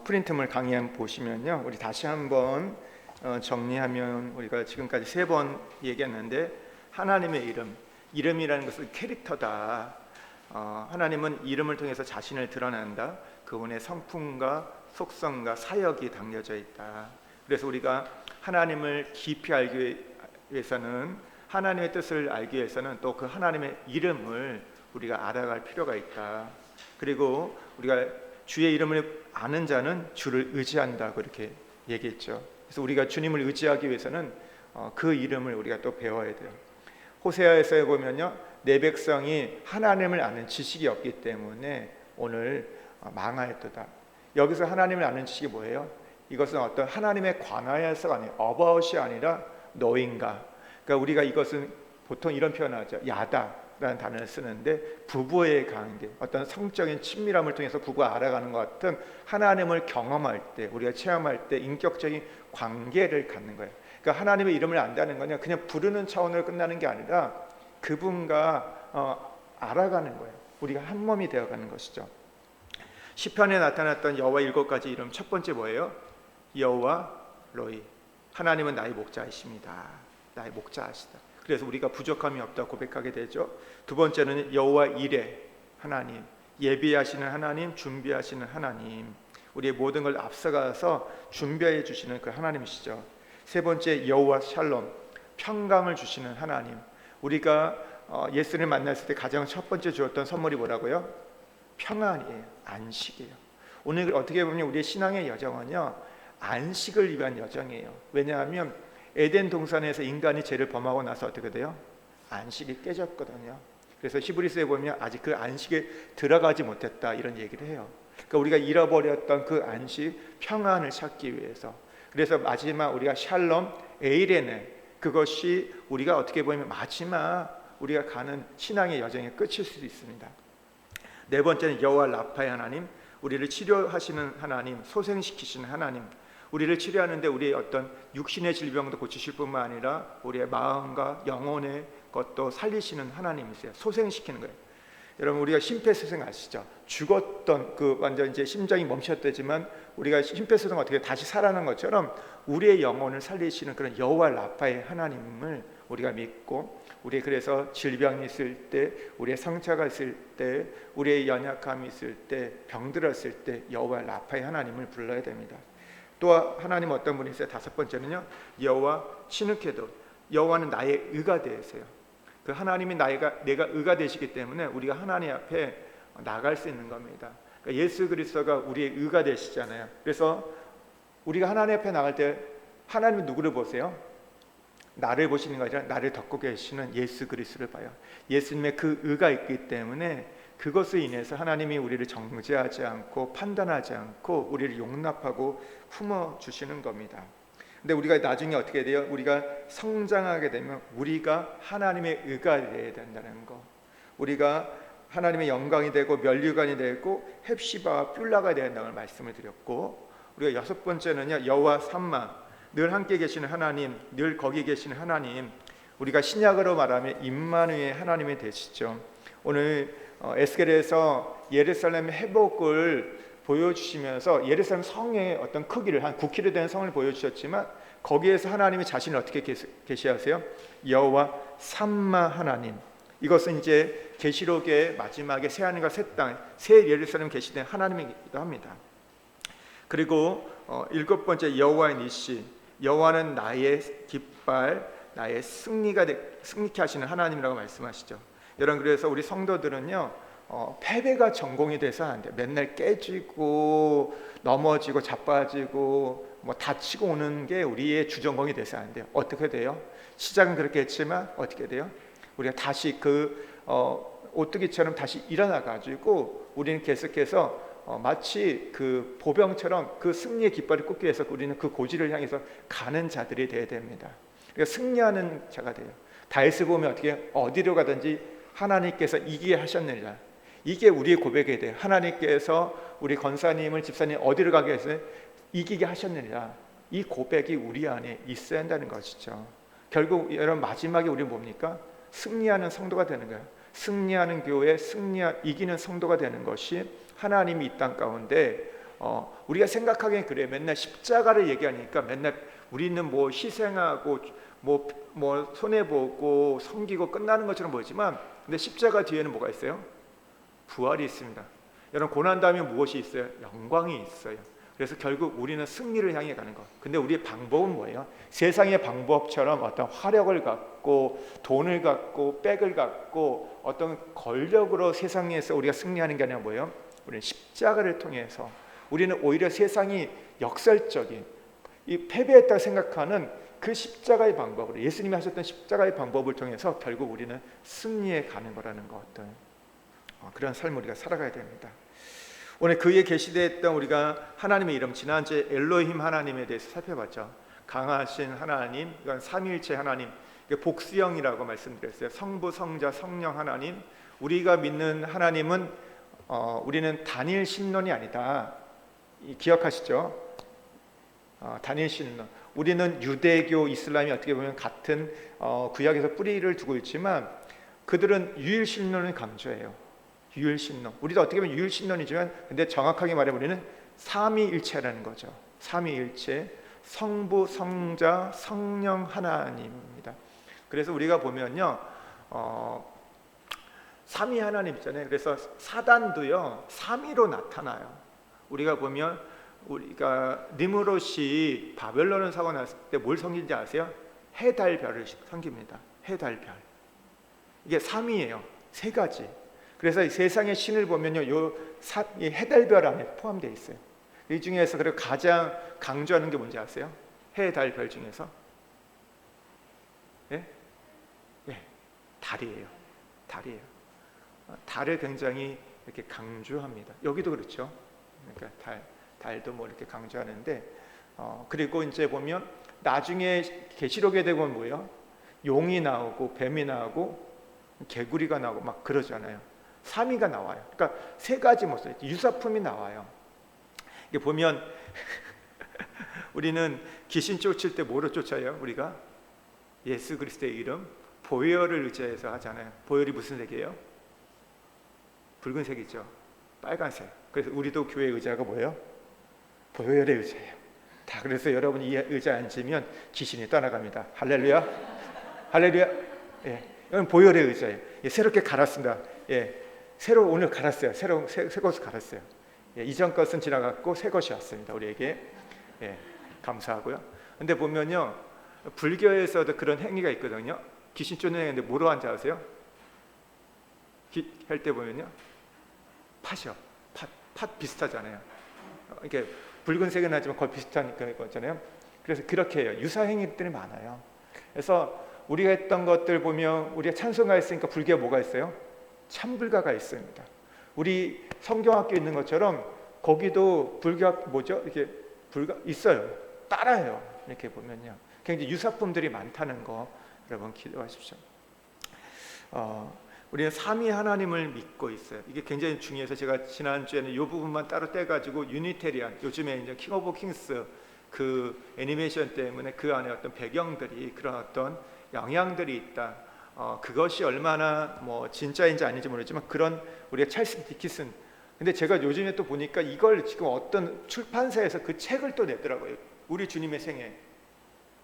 프린트물 강의 한번 보시면요, 우리 다시 한번 정리하면 우리가 지금까지 3번 얘기했는데, 하나님의 이름이라는 것은 캐릭터다. 하나님은 이름을 통해서 자신을 드러낸다. 그분의 성품과 속성과 사역이 담겨져 있다. 그래서 우리가 하나님을 깊이 알기 위해서는, 하나님의 뜻을 알기 위해서는 또 그 하나님의 이름을 우리가 알아갈 필요가 있다. 그리고 우리가 주의 이름을 아는 자는 주를 의지한다고 이렇게 얘기했죠. 그래서 우리가 주님을 의지하기 위해서는 그 이름을 우리가 또 배워야 돼요. 호세아에서 보면요, 내 백성이 하나님을 아는 지식이 없기 때문에 오늘 망하였도다. 여기서 하나님을 아는 지식이 뭐예요? 이것은 어떤 하나님의 관하여서가 아니에요. about이 아니라 knowing가. 그러니까 우리가 이것은 보통 이런 표현을 하죠. 야다라는 단어를 쓰는데, 부부의 관계, 어떤 성적인 친밀함을 통해서 부부가 알아가는 것 같은 하나님을 경험할 때, 우리가 체험할 때 인격적인 관계를 갖는 거예요. 그러니까 하나님의 이름을 안다는 거는 그냥 부르는 차원으로 끝나는 게 아니라 그분과 알아가는 거예요. 우리가 한 몸이 되어가는 것이죠. 시편에 나타났던 여호와 7가지 이름, 첫 번째 뭐예요? 여호와 로이, 하나님은 나의 목자이십니다. 나의 목자하시다. 그래서 우리가 부족함이 없다고 고백하게 되죠. 두 번째는 여호와 이레, 하나님, 예비하시는 하나님, 준비하시는 하나님, 우리의 모든 걸 앞서가서 준비해 주시는 그 하나님이시죠. 세 번째 여호와 샬롬, 평강을 주시는 하나님. 우리가 예수를 만났을 때 가장 첫 번째 주었던 선물이 뭐라고요? 평안이에요. 안식이에요. 오늘 어떻게 보면 우리의 신앙의 여정은요, 안식을 위한 여정이에요. 왜냐하면 에덴 동산에서 인간이 죄를 범하고 나서 어떻게 돼요? 안식이 깨졌거든요. 그래서 히브리서에 보면 아직 그 안식에 들어가지 못했다, 이런 얘기를 해요. 그러니까 우리가 잃어버렸던 그 안식, 평안을 찾기 위해서. 그래서 마지막 우리가 샬롬, 에이레네, 그것이 우리가 어떻게 보면 마지막 우리가 가는 신앙의 여정의 끝일 수도 있습니다. 네 번째는 여호와 라파의 하나님, 우리를 치료하시는 하나님, 소생시키시는 하나님. 우리를 치료하는데 우리의 어떤 육신의 질병도 고치실 뿐만 아니라 우리의 마음과 영혼의 것도 살리시는 하나님이세요. 소생시키는 거예요. 여러분, 우리가 심폐소생 아시죠? 죽었던 그 완전 이제 심장이 멈췄다지만 우리가 심폐소생 어떻게 다시 살아나는 것처럼 우리의 영혼을 살리시는 그런 여호와 라파의 하나님을 우리가 믿고, 우리 그래서 질병이 있을 때, 우리의 상처가 있을 때, 우리의 연약함이 있을 때, 병들었을 때 여호와 라파의 하나님을 불러야 됩니다. 또 하나님 어떤 분이세요? 다섯 번째는요, 여호와 시누케도, 여호와는 나의 의가 되세요. 그 하나님이 내가 의가 되시기 때문에 우리가 하나님 앞에 나갈 수 있는 겁니다. 그러니까 예수 그리스도가 우리의 의가 되시잖아요. 그래서 우리가 하나님 앞에 나갈 때 하나님은 누구를 보세요? 나를 보시는 게 아니라 나를 덮고 계시는 예수 그리스도를 봐요. 예수님의 그 의가 있기 때문에 그것을 인해서 하나님이 우리를 정죄하지 않고 판단하지 않고 우리를 용납하고 품어주시는 겁니다. 근데 우리가 나중에 어떻게 돼요? 우리가 성장하게 되면 우리가 하나님의 의가 되어야 된다는 거, 우리가 하나님의 영광이 되고 면류관이 되고 헵시바와 뷸라가 되어야 된다는 말씀을 드렸고, 우리가 여섯 번째는요, 여호와 삼마, 늘 함께 계시는 하나님, 늘 거기 계시는 하나님. 우리가 신약으로 말하면 임마누엘 하나님이 되시죠. 오늘 에스겔에서 예루살렘 회복을 보여주시면서 예루살렘 성의 어떤 크기를, 한 9km 되는 성을 보여주셨지만 거기에서 하나님이 자신을 어떻게 계시하세요? 여호와 삼마 하나님. 이것은 이제 계시록의 마지막에 새 하늘과 새 땅, 새 예루살렘 계시된 하나님이기도 합니다. 그리고 일곱 번째 여호와의 니시, 여호와는 나의 깃발, 나의 승리케 하시는 하나님이라고 말씀하시죠. 여러분, 그래서 우리 성도들은요, 패배가 전공이 돼서 안 돼요. 맨날 깨지고 넘어지고 자빠지고 다치고 오는 게 우리의 주전공이 돼서 안 돼요. 어떻게 돼요? 시작은 그렇게 했지만 어떻게 돼요? 우리가 다시 오뚜기처럼 다시 일어나 가지고 우리는 계속해서 마치 그 보병처럼 그 승리의 깃발을 꽂기 위해서 우리는 그 고지를 향해서 가는 자들이 되어야 됩니다. 그러니까 승리하는 자가 돼요. 다윗을 보면 어떻게 어디로 가든지 하나님께서 이기게 하셨느니라. 이게 우리의 고백이 돼요. 하나님께서 우리 권사님을, 집사님 어디로 가게 해서 이기게 하셨느니라. 이 고백이 우리 안에 있어야 한다는 것이죠. 결국 여러분, 마지막에 우리는 뭡니까? 승리하는 성도가 되는 거예요. 승리하는 교회, 이기는 성도가 되는 것이 하나님이 이 땅 가운데 우리가 생각하기엔 그래. 맨날 십자가를 얘기하니까 맨날 우리는 뭐 희생하고 뭐 손해 보고 섬기고 끝나는 것처럼 보이지만, 근데 십자가 뒤에는 뭐가 있어요? 부활이 있습니다. 여러분, 고난 다음에 무엇이 있어요? 영광이 있어요. 그래서 결국 우리는 승리를 향해 가는 것. 근데 우리의 방법은 뭐예요? 세상의 방법처럼 어떤 화력을 갖고 돈을 갖고 백을 갖고 어떤 권력으로 세상에서 우리가 승리하는 게 아니라 뭐예요? 우리는 십자가를 통해서, 우리는 오히려 세상이 역설적인 이 패배했다고 생각하는 그 십자가의 방법으로, 예수님이 하셨던 십자가의 방법을 통해서 결국 우리는 승리해 가는 거라는 것들, 그런 삶을 우리가 살아가야 됩니다. 오늘 그에 계시되었던 우리가 하나님의 이름, 지난주에 엘로힘 하나님에 대해서 살펴봤죠. 강하신 하나님, 이건 삼위일체 하나님, 복수형이라고 말씀드렸어요. 성부, 성자, 성령 하나님. 우리가 믿는 하나님은 우리는 단일 신론이 아니다. 기억하시죠? 단일 신론. 우리는 유대교, 이슬람이 어떻게 보면 같은 구약에서 뿌리를 두고 있지만 그들은 유일신론을 강조해요. 유일신론. 우리도 어떻게 보면 유일신론이지만 근데 정확하게 말해 우리는 삼위일체라는 거죠. 삼위일체, 성부, 성자, 성령 하나님입니다. 그래서 우리가 보면요, 삼위 하나님 있잖아요. 그래서 사단도요 삼위로 나타나요. 우리가 보면 우리가 니므롯이 바벨론을 사고 났을 때 뭘 섬긴지 아세요? 해달별을 섬깁니다. 해달별. 이게 삼위예요. 세 가지. 그래서 세상의 신을 보면요, 이 해달별 안에 포함되어 있어요. 이 중에서 그리고 가장 강조하는 게 뭔지 아세요? 해달별 중에서 달이에요. 달이에요. 달을 굉장히 이렇게 강조합니다. 여기도 그렇죠. 그러니까 달도 뭐 이렇게 강조하는데, 그리고 이제 보면 나중에 계시록에 되면 뭐예요? 용이 나오고 뱀이 나오고 개구리가 나오고 막 그러잖아요. 삼위가 나와요. 그러니까 세 가지 모습, 유사품이 나와요. 이게 보면 우리는 귀신 쫓을 때 뭐로 쫓아요? 우리가 예수 그리스도의 이름, 보혈을 의지해서 하잖아요. 보혈이 무슨 색이에요? 붉은색이죠. 빨간색. 그래서 우리도 교회 의자가 뭐예요? 보혈의 의자예요. 다 그래서 여러분이 이 의자에 앉으면 귀신이 떠나갑니다. 할렐루야. 할렐루야. 예, 이건 보혈의 의자예요. 예, 새롭게 갈았습니다. 예, 새로 오늘 갈았어요. 새 것을 갈았어요. 예, 이전 것은 지나갔고 새 것이 왔습니다. 우리에게. 예, 감사하고요. 근데 보면요, 불교에서도 그런 행위가 있거든요. 귀신 쫓는 행위인데 뭐로 앉아 아세요? 할 때 보면요, 팥이요. 팥 비슷하잖아요. 이게 붉은색은 하지만 거의 비슷하니까 이거잖아요. 그래서 그렇게 해요. 유사 행위들이 많아요. 그래서 우리가 했던 것들 보면 우리가 찬송가 했으니까 불교에 뭐가 있어요? 참불가가 있습니다. 우리 성경학교 있는 것처럼 거기도 불교학 뭐죠? 이렇게 불가 있어요. 따라해요. 이렇게 보면요, 굉장히 유사품들이 많다는 거 여러분 기도하십시오. 우리는 삼위 하나님을 믿고 있어요. 이게 굉장히 중요해서 제가 지난주에는 이 부분만 따로 떼가지고 유니테리안, 요즘에 이제 킹 오브 킹스 그 애니메이션 때문에 그 안에 어떤 배경들이 그런 어떤 영향들이 있다. 그것이 얼마나 뭐 진짜인지 아닌지 모르지만 그런 우리가 찰스 디킨슨. 근데 제가 요즘에 또 보니까 이걸 지금 어떤 출판사에서 그 책을 또 내더라고요. 우리 주님의 생애.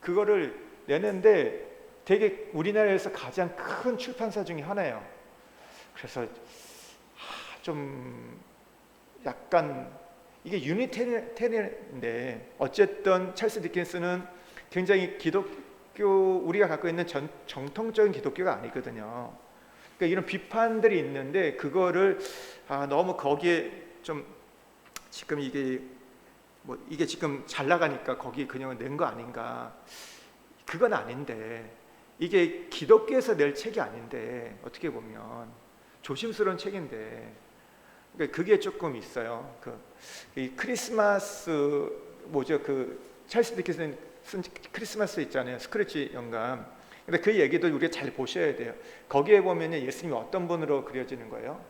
그거를 내는데 되게 우리나라에서 가장 큰 출판사 중에 하나예요. 그래서 좀 약간 이게 유니테리안인데 어쨌든 찰스 디킨스는 굉장히 기독교 우리가 갖고 있는 정통적인 기독교가 아니거든요. 그러니까 이런 비판들이 있는데 그거를 너무 거기에 좀 지금 이게 지금 잘 나가니까 거기 그냥 낸 거 아닌가. 그건 아닌데 이게 기독교에서 낼 책이 아닌데 어떻게 보면 조심스러운 책인데, 그러니까 그게 조금 있어요. 이 크리스마스 뭐죠? 그 찰스 디킨슨 쓴 크리스마스 있잖아요. 스크래치 영감. 근데 그 얘기도 우리가 잘 보셔야 돼요. 거기에 보면 예수님이 어떤 분으로 그려지는 거예요?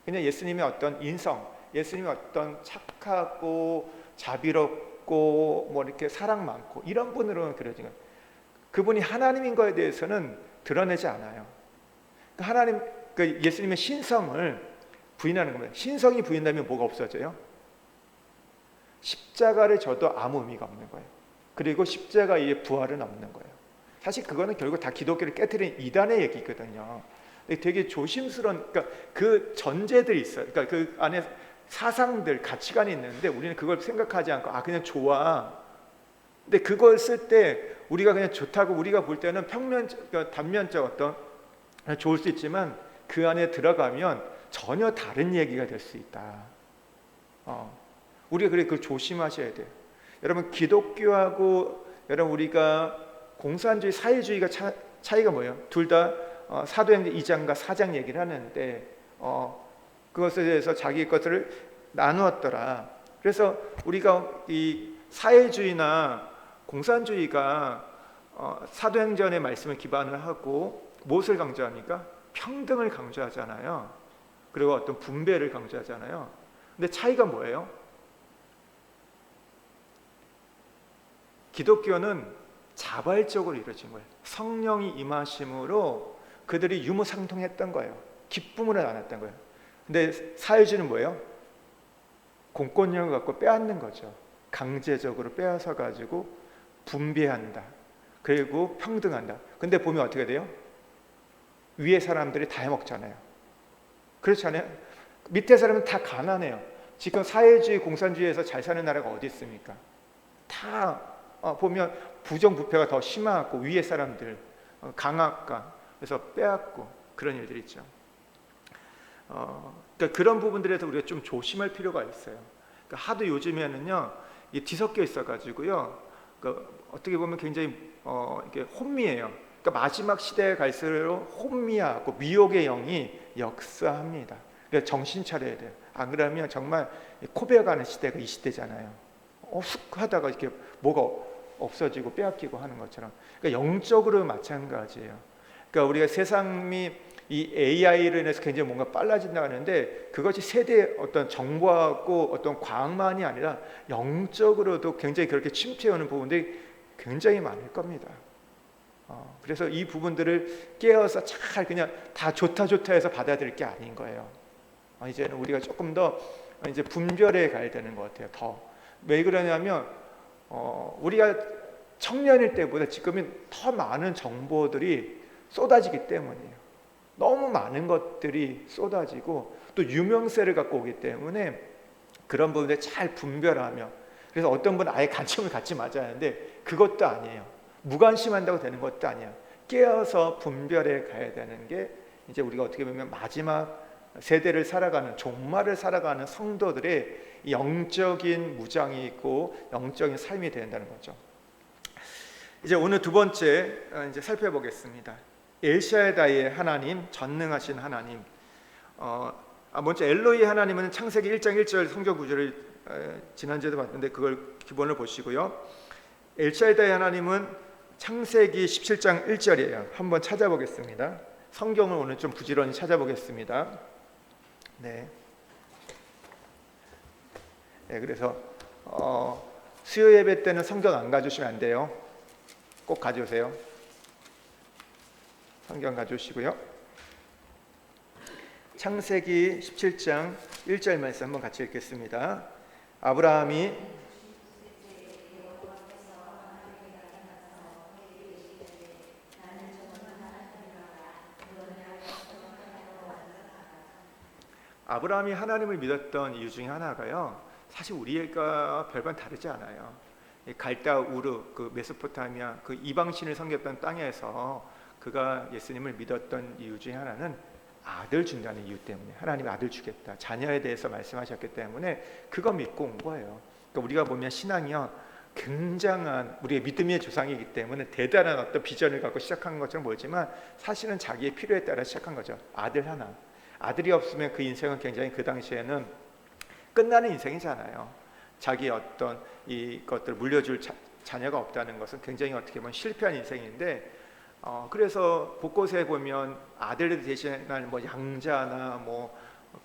그냥 예수님의 어떤 인성, 예수님의 어떤 착하고 자비롭고 뭐 이렇게 사랑 많고 이런 분으로 그려진 거예요. 그분이 하나님인 거에 대해서는 드러내지 않아요. 하나님, 예수님의 신성을 부인하는 겁니다. 신성이 부인되면 뭐가 없어져요? 십자가를 져도 아무 의미가 없는 거예요. 그리고 십자가 위에 부활은 없는 거예요. 사실 그거는 결국 다 기독교를 깨트린 이단의 얘기거든요. 되게 조심스러운, 그러니까 그 전제들이 있어요. 그러니까 그 안에 사상들, 가치관이 있는데 우리는 그걸 생각하지 않고 그냥 좋아. 근데 그걸 쓸 때 우리가 그냥 좋다고 우리가 볼 때는 그러니까 단면적 어떤 좋을 수 있지만 그 안에 들어가면 전혀 다른 얘기가 될 수 있다. 우리가 그걸 조심하셔야 돼요. 여러분 기독교하고 여러분 우리가 공산주의, 사회주의가 차이가 뭐예요? 둘 다 사도행전 2장과 4장 얘기를 하는데 그것에 대해서 자기 것을 나누었더라. 그래서 우리가 이 사회주의나 공산주의가 사도행전의 말씀을 기반을 하고 무엇을 강조합니까? 평등을 강조하잖아요. 그리고 어떤 분배를 강조하잖아요. 근데 차이가 뭐예요? 기독교는 자발적으로 이루어진 거예요. 성령이 임하심으로 그들이 유무상통했던 거예요. 기쁨으로 나눴던 거예요. 근데 사회주의는 뭐예요? 공권력을 갖고 빼앗는 거죠. 강제적으로 빼앗아 가지고 분배한다. 그리고 평등한다. 근데 보면 어떻게 돼요? 위에 사람들이 다 해먹잖아요. 그렇지 않아요? 밑에 사람은 다 가난해요. 지금 사회주의, 공산주의에서 잘 사는 나라가 어디 있습니까? 다 보면 부정부패가 더 심하고 위에 사람들 강압과 그래서 빼앗고 그런 일들이 있죠. 그러니까 그런 부분들에서 우리가 좀 조심할 필요가 있어요. 그러니까 하도 요즘에는요 이 뒤섞여 있어가지고요. 그러니까 어떻게 보면 굉장히 이게 혼미해요. 그러니까 마지막 시대에 갈수록 혼미하고 미혹의 영이 역사합니다. 그래서 정신 차려야 돼요. 안 그러면 정말 코베어가는 시대가 이 시대잖아요. 훅 하다가 이렇게 뭐가 없어지고 빼앗기고 하는 것처럼. 그러니까 영적으로 마찬가지예요. 그러니까 우리가 세상이 이 AI로 인해서 굉장히 뭔가 빨라진다 하는데 그것이 세대의 어떤 정보하고 어떤 과학만이 아니라 영적으로도 굉장히 그렇게 침체하는 부분들이 굉장히 많을 겁니다. 그래서 이 부분들을 깨어서 잘 그냥 다 좋다 해서 받아들일 게 아닌 거예요. 이제는 우리가 조금 더 이제 분별해 가야 되는 것 같아요. 더. 왜 그러냐면 우리가 청년일 때보다 지금은 더 많은 정보들이 쏟아지기 때문이에요. 너무 많은 것들이 쏟아지고 또 유명세를 갖고 오기 때문에 그런 부분을 잘 분별하며, 그래서 어떤 분은 아예 관심을 갖지 말아야 하는데 그것도 아니에요. 무관심한다고 되는 것도 아니에요. 깨어서 분별해 가야 되는 게 이제 우리가 어떻게 보면 마지막 세대를 살아가는, 종말을 살아가는 성도들의 영적인 무장이 있고 영적인 삶이 된다는 거죠. 이제 오늘 두 번째 이제 살펴보겠습니다. 엘샤다이의 하나님, 전능하신 하나님. 먼저 엘로이 하나님은 창세기 1장 1절 성경 구절을 지난주에도 봤는데 그걸 기본을 보시고요. 엘샤다이 하나님은 창세기 17장 1절이에요. 한번 찾아보겠습니다. 성경을 오늘 좀 부지런히 찾아보겠습니다. 네, 그래서 수요 예배 때는 성경 안 가져오시면 안 돼요. 꼭 가져오세요. 성경 가져오시고요. 창세기 17장 1절 말씀 한번 같이 읽겠습니다. 아브라함이 하나님을 믿었던 이유 중에 하나가요, 사실 우리가 별반 다르지 않아요. 갈다 우르, 그 메소포타미아, 그 이방신을 섬겼던 땅에서 그가 예수님을 믿었던 이유 중에 하나는 아들 준다는 이유 때문에, 하나님이 아들 주겠다, 자녀에 대해서 말씀하셨기 때문에 그거 믿고 온 거예요. 그러니까 우리가 보면 신앙이요, 굉장한 우리의 믿음의 조상이기 때문에 대단한 어떤 비전을 갖고 시작한 것처럼 보이지만 사실은 자기의 필요에 따라 시작한 거죠. 아들 하나. 아들이 없으면 그 인생은 굉장히 그 당시에는 끝나는 인생이잖아요. 자기 어떤 이것들 물려줄 자녀가 없다는 것은 굉장히 어떻게 보면 실패한 인생인데, 그래서 곳곳에 보면 아들을 대신할 뭐 양자나 뭐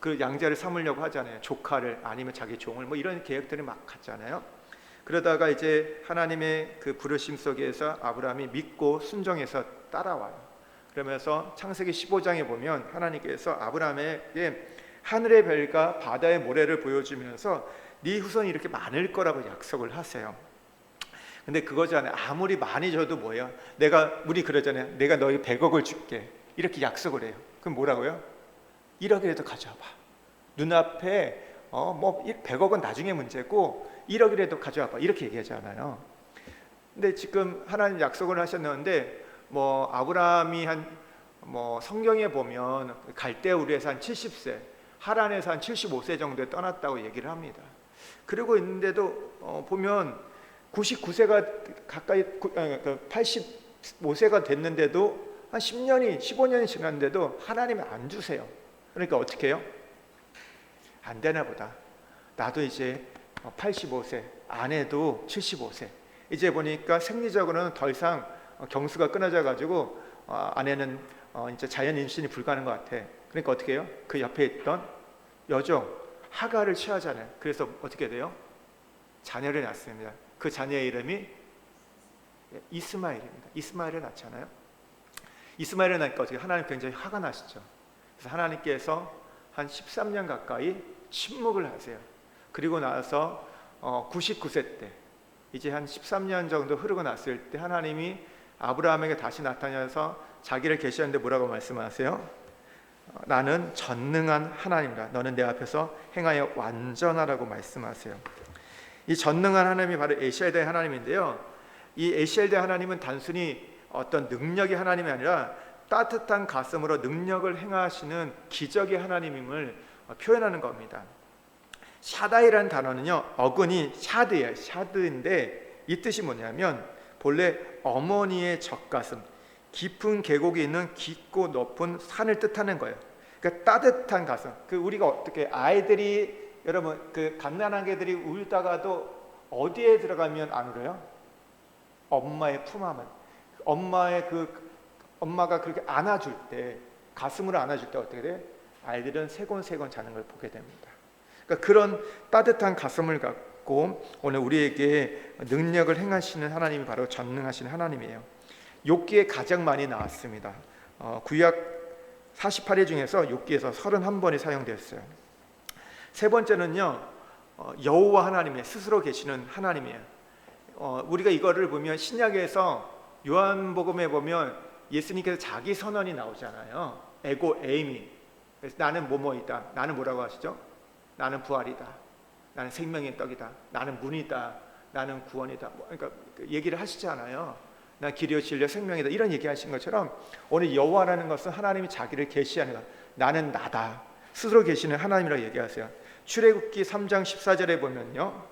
그 양자를 삼으려고 하잖아요. 조카를, 아니면 자기 종을, 뭐 이런 계획들이 막 갔잖아요. 그러다가 이제 하나님의 그 부르심 속에서 아브라함이 믿고 순종해서 따라와요. 그러면서 창세기 15장에 보면 하나님께서 아브라함에게 하늘의 별과 바다의 모래를 보여주면서 네 후손이 이렇게 많을 거라고 약속을 하세요. 근데 그거잖아요. 아무리 많이 줘도 뭐예요? 우리 그러잖아요. 내가 너희 100억을 줄게. 이렇게 약속을 해요. 그럼 뭐라고요? 1억이라도 가져와 봐. 눈앞에 100억은 나중에 문제고 1억이라도 가져와 봐. 이렇게 얘기하잖아요. 근데 지금 하나님 약속을 하셨는데 아브라함이 성경에 보면 갈대우르에서 한 70세, 하란에서 한 75세 정도에 떠났다고 얘기를 합니다. 그러고 있는데도 보면 99세가 가까이 85세가 됐는데도 한 10년이 15년이 지났는데도 하나님이 안 주세요. 그러니까 어떻게 해요? 안 되나 보다. 나도 이제 85세, 아내도 75세. 이제 보니까 생리적으로는 더 이상 경수가 끊어져 가지고 아내는 이제 자연 임신이 불가능한 것 같아. 그러니까 어떻게 해요? 그 옆에 있던 여종 하가를 취하잖아요. 그래서 어떻게 돼요? 자녀를 낳습니다. 그 자녀의 이름이 이스마엘입니다. 이스마엘을 낳잖아요. 이스마엘을 낳으니까 어떻게 하나님 굉장히 화가 나시죠. 그래서 하나님께서 한 13년 가까이 침묵을 하세요. 그리고 나서 99세 때 이제 한 13년 정도 흐르고 났을 때 하나님이 아브라함에게 다시 나타나서 자기를 계시하는데 뭐라고 말씀하세요? 나는 전능한 하나님이다. 너는 내 앞에서 행하여 완전하라고 말씀하세요. 이 전능한 하나님이 바로 에시엘대 하나님인데요. 이 에시엘대 하나님은 단순히 어떤 능력의 하나님이 아니라 따뜻한 가슴으로 능력을 행하시는 기적의 하나님임을 표현하는 겁니다. 샤다이라는 단어는요, 어근이 샤드예요. 샤드인데 이 뜻이 뭐냐면 본래 어머니의 젖가슴, 깊은 계곡이 있는 깊고 높은 산을 뜻하는 거예요. 그러니까 따뜻한 가슴. 우리가 어떻게 아이들이 여러분 갓난아기 애들이 울다가도 어디에 들어가면 안 울어요? 엄마의 품 안에. 엄마가 그렇게 안아줄 때, 가슴으로 안아줄 때 어떻게 돼? 아이들은 세곤세곤 자는 걸 보게 됩니다. 그러니까 그런 따뜻한 가슴을 갖고 오늘 우리에게 능력을 행하시는 하나님이 바로 전능하신 하나님이에요. 욥기에 가장 많이 나왔습니다. 구약 48회 중에서 욥기에서 31번이 사용되었어요. 세 번째는요, 여호와 하나님의 스스로 계시는 하나님이에요. 우리가 이거를 보면 신약에서 요한복음에 보면 예수님께서 자기 선언이 나오잖아요. 에고 에이미. 그래서 나는 뭐뭐이다. 나는 뭐라고 하시죠? 나는 부활이다. 나는 생명의 떡이다. 나는 문이다. 나는 구원이다. 그러니까 얘기를 하시잖아요. 나 길이요 진리요 생명이다. 이런 얘기하신 것처럼 오늘 여호와라는 것은 하나님이 자기를 계시하는 것. 나는 나다. 스스로 계시는 하나님이라고 얘기하세요. 출애굽기 3장 14절에 보면요,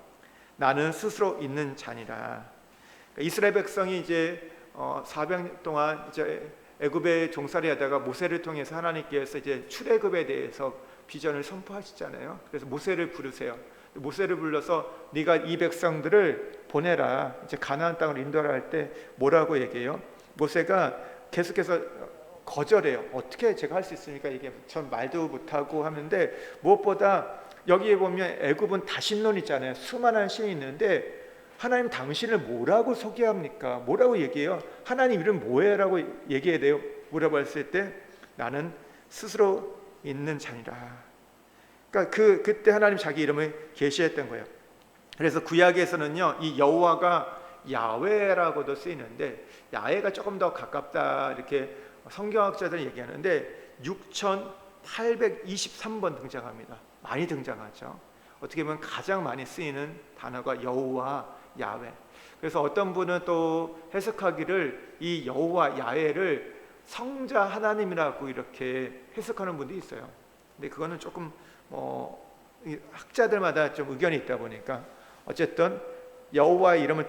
나는 스스로 있는 자니라. 그러니까 이스라엘 백성이 이제 400년 동안 이제 애굽에 종살이 하다가 모세를 통해서 하나님께서 이제 출애굽에 대해서 비전을 선포하시잖아요. 그래서 모세를 부르세요. 모세를 불러서 네가 이 백성들을 보내라. 이제 가나안 땅을 인도하라 할 때 뭐라고 얘기해요? 모세가 계속해서 거절해요. 어떻게 제가 할 수 있습니까? 이게 전 말도 못하고 하는데, 무엇보다 여기에 보면 애굽은 다신론 있잖아요. 수많은 신이 있는데 하나님 당신을 뭐라고 소개합니까? 뭐라고 얘기해요? 하나님 이름 뭐예요? 라고 얘기해야 돼요. 물어봤을 때 나는 스스로 있는 자니라. 그러니까 그때 하나님 자기 이름을 계시했던 거예요. 그래서 구약에서는요, 이 여호와가 야훼라고도 쓰이는데 야훼가 조금 더 가깝다 이렇게 성경학자들은 얘기하는데 6823번 등장합니다. 많이 등장하죠. 어떻게 보면 가장 많이 쓰이는 단어가 여호와, 야훼. 그래서 어떤 분은 또 해석하기를 이 여호와 야훼를 성자 하나님이라고 이렇게 해석하는 분도 있어요. 근데 그거는 조금 학자들마다 좀 의견이 있다 보니까 어쨌든 여호와의 이름을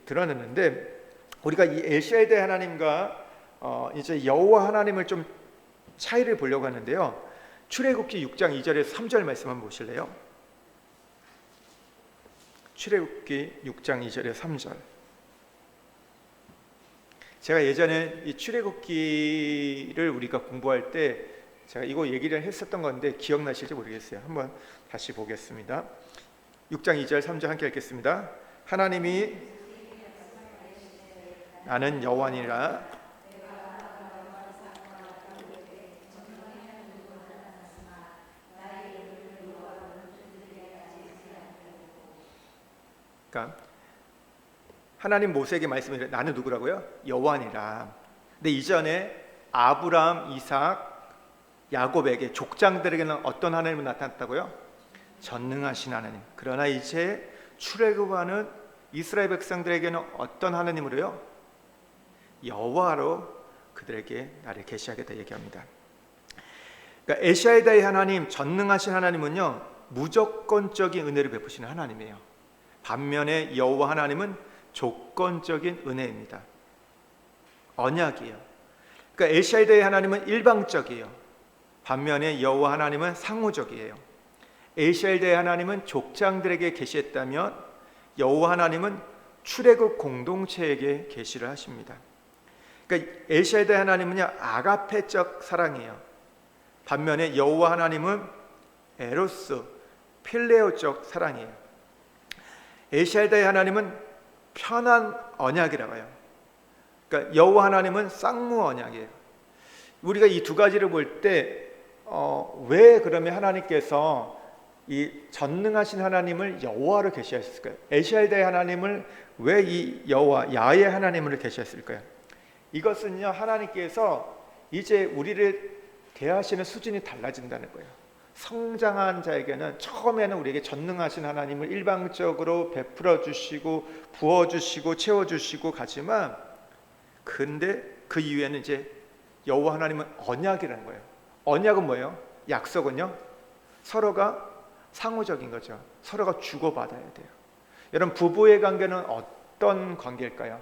드러냈는데, 우리가 이 엘샤다이 하나님과 이제 여호와 하나님을 좀 차이를 보려고 하는데요. 출애굽기 6장 2절에서 3절 말씀 한번 보실래요? 출애굽기 6장 2절에서 3절. 제가 예전에 이 출애굽기를 우리가 공부할 때 제가 이거 얘기를 했었던 건데 기억나실지 모르겠어요. 한번 다시 보겠습니다. 6장 2절 3절 함께 읽겠습니다. 하나님이 나는 여호와니라. 그러니까 하나님 모세에게 말씀을 나는 누구라고요? 여호와니라. 근데 이전에 아브라함, 이삭, 야곱에게 족장들에게는 어떤 하나님이 나타났다고요? 전능하신 하나님. 그러나 이제 출애굽하는 이스라엘 백성들에게는 어떤 하나님으로요? 여호와로 그들에게 나를 계시하겠다 얘기합니다. 그러니까 에샤이다의 하나님, 전능하신 하나님은요 무조건적인 은혜를 베푸시는 하나님이에요. 반면에 여호와 하나님은 조건적인 은혜입니다. 언약이에요. 그러니까 에샤이다의 하나님은 일방적이에요. 반면에 여호와 하나님은 상호적이에요. 에샤이다의 하나님은 족장들에게 계시했다면 여호와 하나님은 출애굽 공동체에게 계시를 하십니다. 그러니까 에샤이다의 하나님은요 아가페적 사랑이에요. 반면에 여호와 하나님은 에로스, 필레오적 사랑이에요. 에샤이다의 하나님은 편한 언약이라고 해요. 그러니까 여호와 하나님은 쌍무 언약이에요. 우리가 이 두 가지를 볼 때 왜 그러면 하나님께서 이 전능하신 하나님을 여호와로 계시하셨을까요? 에샤이다의 하나님을 왜 이 여호와 야훼 하나님으로 계시했을까요? 이것은요 하나님께서 이제 우리를 대하시는 수준이 달라진다는 거예요. 성장한 자에게는 처음에는 우리에게 전능하신 하나님을 일방적으로 베풀어 주시고 부어 주시고 채워 주시고 가지만 근데 그 이후에는 이제 여호와 하나님은 언약이라는 거예요. 언약은 뭐예요? 약속은요 서로가 상호적인 거죠. 서로가 주고받아야 돼요. 여러분 부부의 관계는 어떤 관계일까요?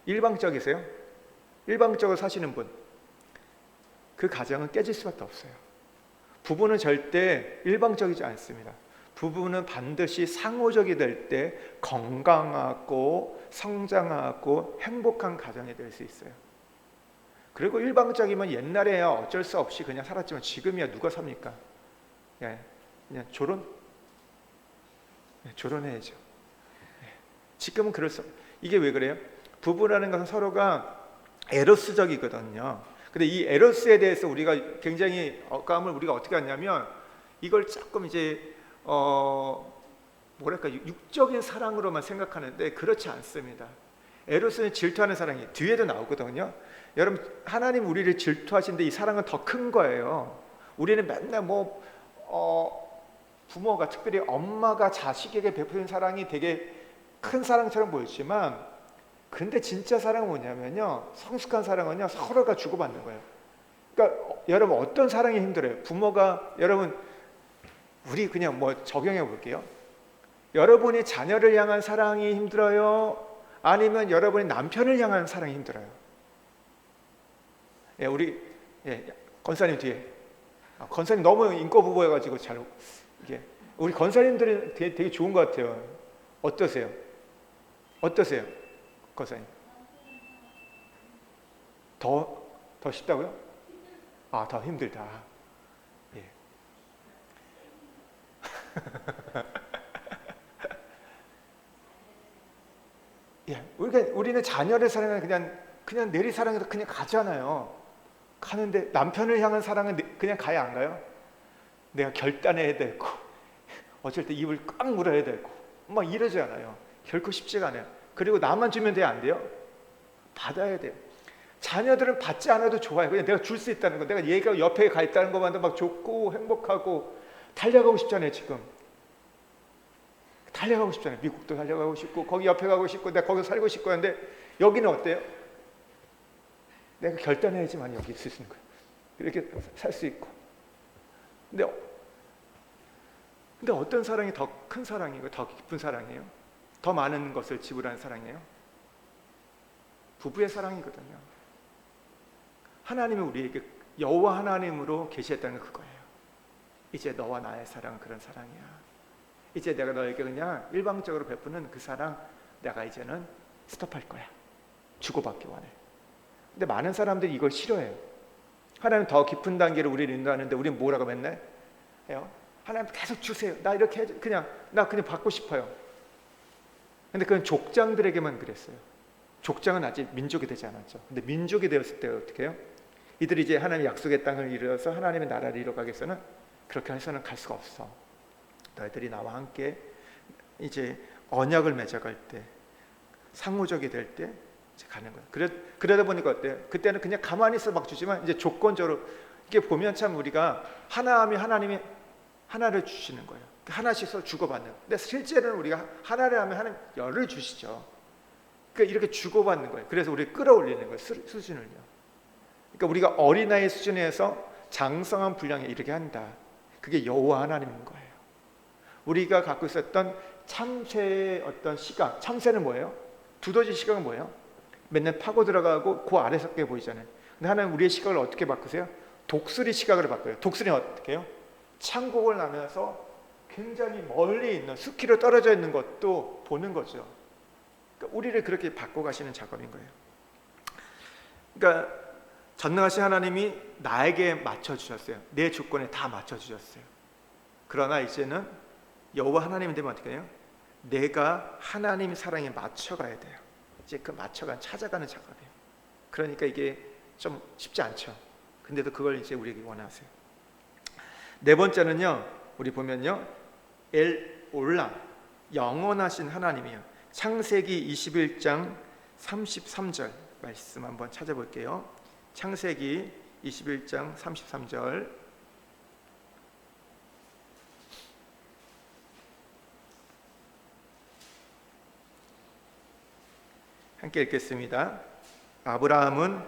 일방적이세요? 일방적으로 사시는 분, 그 가정은 깨질 수밖에 없어요. 부부는 절대 일방적이지 않습니다. 부부는 반드시 상호적이 될 때 건강하고 성장하고 행복한 가정이 될 수 있어요. 그리고 일방적이면 옛날에야 어쩔 수 없이 그냥 살았지만 지금이야 누가 삽니까? 그냥 조론해야죠. 지금은 그럴 수. 이게 왜 그래요? 부부라는 것은 서로가 에로스적이거든요. 근데 이 에로스에 대해서 우리가 굉장히 억감을 우리가 어떻게 하냐면 이걸 조금 이제 뭐랄까 육적인 사랑으로만 생각하는데 그렇지 않습니다. 에로스는 질투하는 사랑이 뒤에도 나오거든요. 여러분 하나님 우리를 질투하신데 이 사랑은 더 큰 거예요. 우리는 맨날 부모가 특별히 엄마가 자식에게 베푸는 사랑이 되게 큰 사랑처럼 보이지만 근데 진짜 사랑은 뭐냐면요 성숙한 사랑은요 서로가 주고받는 거예요. 그러니까 여러분 어떤 사랑이 힘들어요? 부모가 여러분 우리 그냥 적용해 볼게요. 여러분이 자녀를 향한 사랑이 힘들어요? 아니면 여러분이 남편을 향한 사랑이 힘들어요? 우리 권사님 뒤에 권사님 너무 인고 부부여가지고 잘 이게 우리 권사님들은 되게 좋은 것 같아요. 어떠세요? 권사님 더 쉽다고요? 더 힘들다. 예. 예, 우리는 자녀를 사랑하면 그냥 내리 사랑해서 그냥 가잖아요. 가는데 남편을 향한 사랑은 그냥 가야 안 가요? 내가 결단해야 되고 어쩔 때 입을 꽉 물어야 되고 막 이러지 않아요. 결코 쉽지가 않아요. 그리고 나만 주면 돼요? 안 돼요? 받아야 돼요. 자녀들은 받지 않아도 좋아요. 그냥 내가 줄 수 있다는 거, 내가 얘가 옆에 가 있다는 것만도 막 좋고 행복하고 달려가고 싶잖아요. 지금 달려가고 싶잖아요. 미국도 달려가고 싶고 거기 옆에 가고 싶고 내가 거기서 살고 싶고 하는데 여기는 어때요? 내가 결단해야지만 여기 있을 수 있는 거예요. 이렇게 살 수 있고. 근데 어떤 사랑이 더 큰 사랑이고 더 깊은 사랑이에요? 더 많은 것을 지불하는 사랑이에요? 부부의 사랑이거든요. 하나님은 우리에게 여호와 하나님으로 계시했다는 그거예요. 이제 너와 나의 사랑은 그런 사랑이야. 이제 내가 너에게 그냥 일방적으로 베푸는 그 사랑 내가 이제는 스톱할 거야. 주고받기 원해. 근데 많은 사람들이 이걸 싫어해요. 하나님 더 깊은 단계로 우리를 인도하는데 우리는 뭐라고 맨날 해요? 하나님 계속 주세요. 나 이렇게 나 그냥 받고 싶어요. 근데 그건 족장들에게만 그랬어요. 족장은 아직 민족이 되지 않았죠. 근데 민족이 되었을 때 어떻게 해요? 이들이 이제 하나님의 약속의 땅을 이루어서 하나님의 나라를 이루어가기 위해서는 그렇게 해서는 갈 수가 없어. 너희들이 나와 함께 이제 언약을 맺어갈 때, 상호적이 될 때 이제 가는 거예요. 그러다 보니까 어때요? 그때는 그냥 가만히 있어 막 주지만 이제 조건적으로 이게 보면 참 우리가 하나님이 하나를 주시는 거예요. 하나씩 서 주고받는. 근데 실제로는 우리가 하나를 하면 하나님 열을 주시죠. 그러니까 이렇게 주고받는 거예요. 그래서 우리 끌어올리는 거예요. 수준을요. 그러니까 우리가 어린아이 수준에서 장성한 분량에 이르게 한다. 그게 여호와 하나님인 거예요. 우리가 갖고 있었던 참새의 어떤 시각, 참새는 뭐예요? 두더지 시각은 뭐예요? 맨날 파고 들어가고 그 아래 섞여 보이잖아요. 근데 하나님 우리의 시각을 어떻게 바꾸세요? 독수리 시각으로 바꿔요. 독수리는 어떻게 해요? 창곡을 나면서 굉장히 멀리 있는 수키로 떨어져 있는 것도 보는 거죠. 그러니까 우리를 그렇게 바꿔가시는 작업인 거예요. 그러니까 전능하신 하나님이 나에게 맞춰주셨어요. 내 조건에 다 맞춰주셨어요. 그러나 이제는 여호와 하나님이 되면 어떻게 해요? 내가 하나님 사랑에 맞춰가야 돼요. 이제 그 찾아가는 작업이에요. 그러니까 이게 좀 쉽지 않죠. 근데도 그걸 이제 우리에게 원하세요. 네 번째는요, 우리 보면요, 엘 올람, 영원하신 하나님이에요. 창세기 21장 33절 말씀 한번 찾아볼게요. 창세기 21장 33절. 함께 읽겠습니다. 아브라함은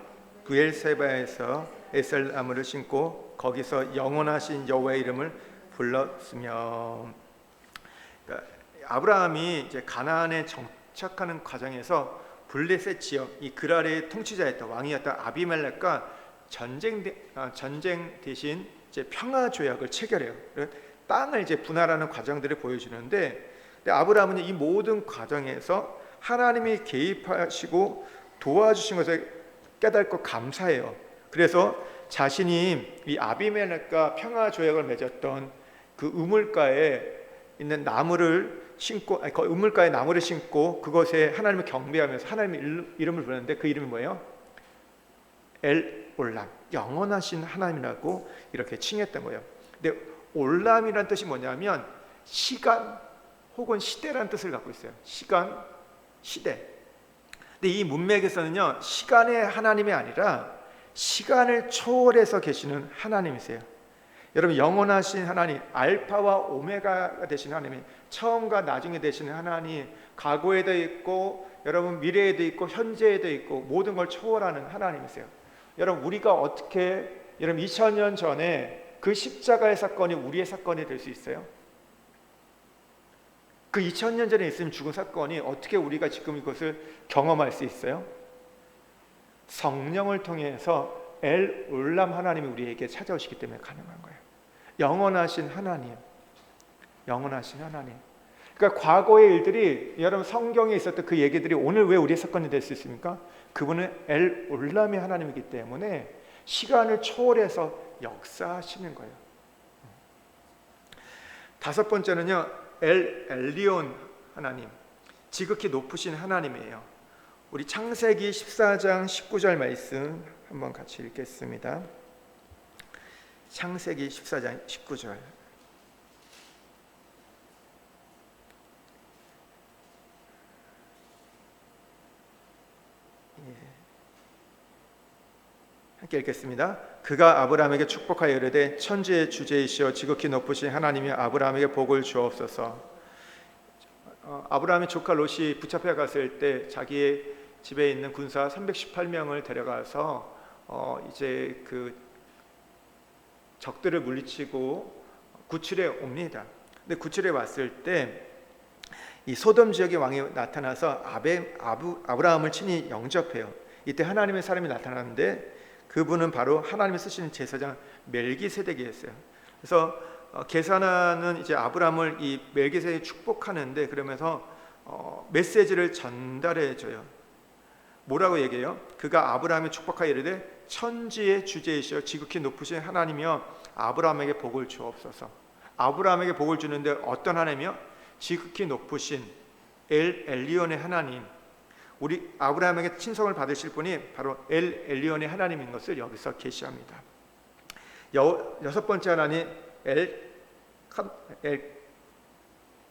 브엘세바에서 에셀나무를 심고 거기서 영원하신 여호와의 이름을 불렀으며. 그러니까 아브라함이 이제 가나안에 정착하는 과정에서 블레셋 지역, 이 그랄의 통치자였던 왕이었던 아비멜렉과 전쟁 대신 이제 평화 조약을 체결해요. 땅을 이제 분할하는 과정들을 보여주는데, 근데 아브라함은 이 모든 과정에서 하나님이 개입하시고 도와주신 것을 깨닫고 감사해요. 그래서 자신이 이 아비멜렉과 평화 조약을 맺었던 그 우물가에 있는 나무를 심고, 그 우물가에 나무를 심고 그것에 하나님을 경배하면서 하나님의 이름을 부르는데 그 이름이 뭐예요? 엘 올람, 영원하신 하나님이라고 이렇게 칭했던 거예요. 근데 올람이란 뜻이 뭐냐면 시간 혹은 시대라는 뜻을 갖고 있어요. 시간, 시대. 근데 이 문맥에서는요, 시간의 하나님이 아니라 시간을 초월해서 계시는 하나님이세요. 여러분, 영원하신 하나님, 알파와 오메가가 되신 하나님, 처음과 나중에 되시는 하나님, 과거에도 있고 여러분 미래에도 있고 현재에도 있고 모든 걸 초월하는 하나님이세요. 여러분, 우리가 어떻게 여러분 2000년 전에 그 십자가의 사건이 우리의 사건이 될 수 있어요? 그 2000년 전에 있으면 죽은 사건이 어떻게 우리가 지금 이것을 경험할 수 있어요? 성령을 통해서 엘 올람 하나님이 우리에게 찾아오시기 때문에 가능한 거예요. 영원하신 하나님, 영원하신 하나님. 그러니까 과거의 일들이, 여러분 성경에 있었던 그 얘기들이 오늘 왜 우리의 사건이 될 수 있습니까? 그분은 엘 올람의 하나님이기 때문에 시간을 초월해서 역사하시는 거예요. 다섯 번째는요, 엘 엘리온 하나님, 지극히 높으신 하나님이에요. 우리 창세기 14장 19절 말씀 한번 같이 읽겠습니다. 창세기 14장 19절. 함께 읽겠습니다. 그가 아브라함에게 축복하여 이르되 천지의 주제이시여 지극히 높으신 하나님이 아브라함에게 복을 주옵소서. 아브라함의 조카 롯이 붙잡혀 갔을 때 자기의 집에 있는 군사 318명을 데려가서 이제 그 적들을 물리치고 구출해 옵니다. 근데 구출해 왔을 때 이 소돔 지역의 왕이 나타나서 아브라함을 친히 영접해요. 이때 하나님의 사람이 나타나는데 그분은 바로 하나님이 쓰시는 제사장 멜기세덱이었어요. 그래서 계산하는 이제 아브라함을 이 멜기세덱이 축복하는데, 그러면서 메시지를 전달해 줘요. 뭐라고 얘기해요? 그가 아브라함을 축복하여 이르되 천지의 주제이시여 지극히 높으신 하나님이여 아브라함에게 복을 주옵소서. 아브라함에게 복을 주는데 어떤 하나님이요? 지극히 높으신 엘 엘리온의 하나님, 우리 아브라함에게 친성을 받으실 분이 바로 엘 엘리온의 하나님인 것을 여기서 계시합니다. 여섯 번째 하나님 엘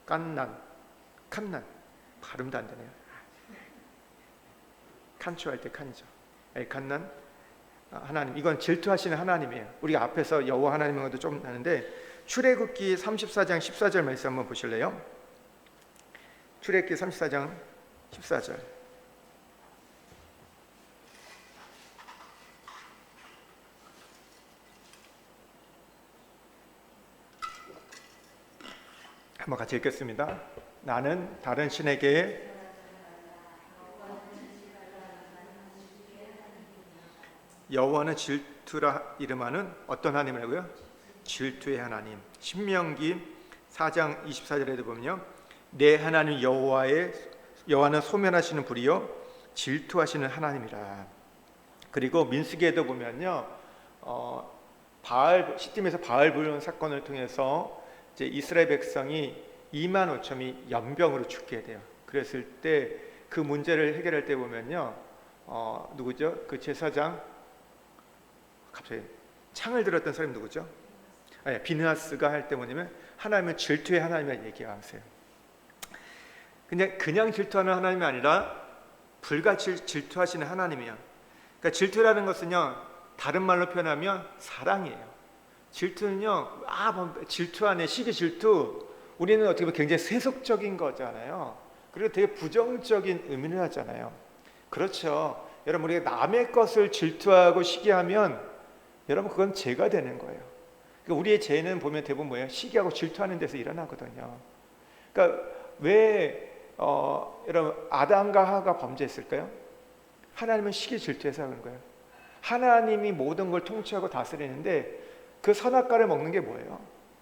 깐난, 칸난. 발음도 안 되네요. 칸추할 때 칸이죠. 엘칸난 하나님, 이건 질투하시는 하나님이에요. 우리가 앞에서 여호와 하나님인 것도 좀 나는데, 출애굽기 34장 14절 말씀 한번 보실래요? 출애굽기 34장 14절. 한번 같이 읽겠습니다. 나는 다른 신에게 여호와는 질투라 이름하는 어떤 하나님이라고요? 질투의 하나님. 신명기 4장 24절에도 보면요, 내 하나님 여호와는 소멸하시는 불이요 질투하시는 하나님이라. 그리고 민수기에도 보면요, 시딤에서 바알 불륜 사건을 통해서 이제 이스라엘 백성이 2만 5천이 연병으로 죽게 돼요. 그랬을 때 그 문제를 해결할 때 보면요, 누구죠? 그 제사장, 갑자기 창을 들었던 사람이 누구죠? 비느하스가 할 때 뭐냐면 하나님은 질투의 하나님이라고 얘기하세요. 그냥 질투하는 하나님이 아니라 불같이 질투하시는 하나님이에요. 그러니까 질투라는 것은요, 다른 말로 표현하면 사랑이에요. 질투는요, 질투하네, 시기 질투. 우리는 어떻게 보면 굉장히 세속적인 거잖아요. 그리고 되게 부정적인 의미를 하잖아요. 그렇죠. 여러분, 우리가 남의 것을 질투하고 시기하면 여러분 그건 죄가 되는 거예요. 그러니까 우리의 죄는 보면 대부분 뭐예요? 시기하고 질투하는 데서 일어나거든요. 그러니까 왜 여러분 아담과 하와가 범죄했을까요? 하나님은 시기 질투해서 하는 거예요. 하나님이 모든 걸 통치하고 다스리는데 그 선악과를 먹는 게 뭐예요?